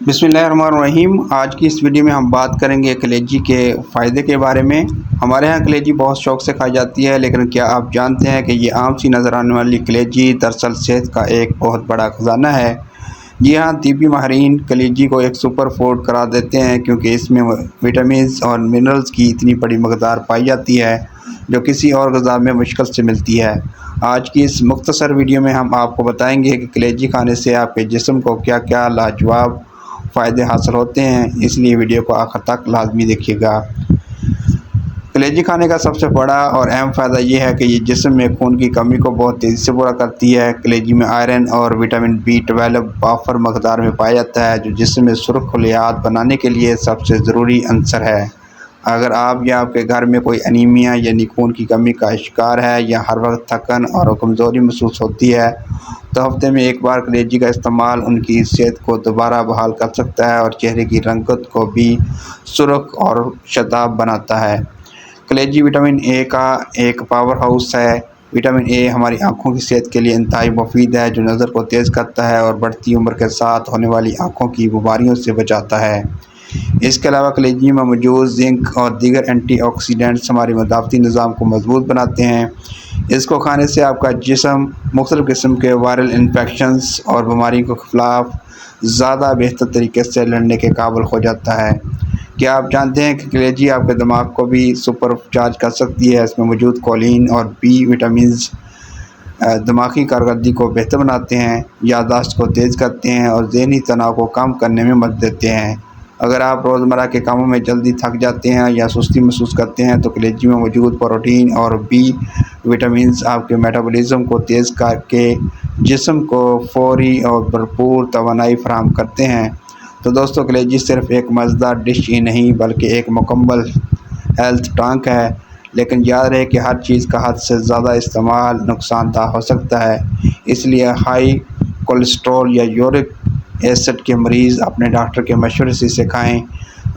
बिस्मिल्लाहिर्रहमानिर्रहीम। आज की इस वीडियो में हम बात करेंगे कलेजी के फ़ायदे के बारे में। हमारे यहाँ कलेजी बहुत शौक़ से खाई जाती है, लेकिन क्या आप जानते हैं कि ये आम सी नज़र आने वाली कलेजी दरअसल सेहत का एक बहुत बड़ा ख़जाना है। जी हाँ, तिब्बी माहिरीन कलेजी को एक सुपर फूड करार देते हैं, क्योंकि इसमें विटामिन्स और मिनरल्स की इतनी बड़ी मकदार पाई जाती है जो किसी और ग़िज़ा में मुश्किल से मिलती है। आज की इस मुख्तसर वीडियो में हम आपको बताएंगे कि कलेजी खाने से आपके जिस्म को क्या क्या लाजवाब फ़ायदे हासिल होते हैं, इसलिए वीडियो को आखिर तक लाजमी देखिएगा। कलेजी खाने का सबसे बड़ा और अहम फ़ायदा ये है कि ये जिस्म में खून की कमी को बहुत तेज़ी से पूरा करती है। कलेजी में आयरन और विटामिन B12 वाफर मकदार में पाया जाता है, जो जिस्म में सुर्ख खलियात बनाने के लिए सबसे ज़रूरी अंसर है। अगर आप या आपके घर में कोई अनीमिया यानी खून की कमी का शिकार है, या हर वक्त थकन और कमज़ोरी महसूस होती है, तो हफ्ते में एक बार कलेजी का इस्तेमाल उनकी सेहत को दोबारा बहाल कर सकता है और चेहरे की रंगत को भी सुर्ख और शदाब बनाता है। कलेजी विटामिन ए का एक पावर हाउस है। विटामिन ए हमारी आँखों की सेहत के लिए इंतहाई मुफीद है, जो नज़र को तेज़ करता है और बढ़ती उम्र के साथ होने वाली आँखों की बीमारियों से बचाता है। इसके अलावा कलेजी में मौजूद जिंक और दीगर एंटीऑक्सीडेंट्स हमारे मदाफ़ती निज़ाम को मजबूत बनाते हैं। इसको खाने से आपका जिस्म मुख्तलिफ़ किस्म के वायरल इन्फेक्शंस और बीमारी के ख़िलाफ़ ज़्यादा बेहतर तरीके से लड़ने के काबिल हो जाता है। क्या आप जानते हैं कि कलेजी आपके दिमाग को भी सुपर चार्ज कर सकती है? इसमें मौजूद कोलिन और B विटामिन्स दिमागी कारकर्दगी को बेहतर बनाते हैं, याददाश्त को तेज़ करते हैं और ज़हनी तनाव को कम करने में मदद देते हैं। अगर आप रोज़मर्रा के कामों में जल्दी थक जाते हैं या सुस्ती महसूस करते हैं, तो कलेजी में मौजूद प्रोटीन और B विटामिन्स आपके मेटाबॉलिज्म को तेज़ करके जिस्म को फौरी और भरपूर तवानाई फराहम करते हैं। तो दोस्तों, कलेजी सिर्फ़ एक मज़ेदार डिश ही नहीं, बल्कि एक मुकम्मल हेल्थ टॉनिक है। लेकिन याद रहे कि हर चीज़ का हद से ज़्यादा इस्तेमाल नुकसानदा हो सकता है, इसलिए हाई कोलेस्ट्रॉल या यूरिक एसिड के मरीज़ अपने डॉक्टर के मशवरे से इसे खाएँ।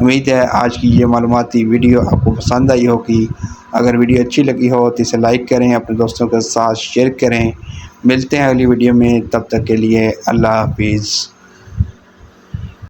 उम्मीद है आज की ये मालूमाती वीडियो आपको पसंद आई होगी। अगर वीडियो अच्छी लगी हो तो इसे लाइक करें, अपने दोस्तों के साथ शेयर करें। मिलते हैं अगली वीडियो में, तब तक के लिए अल्लाह हाफिज़।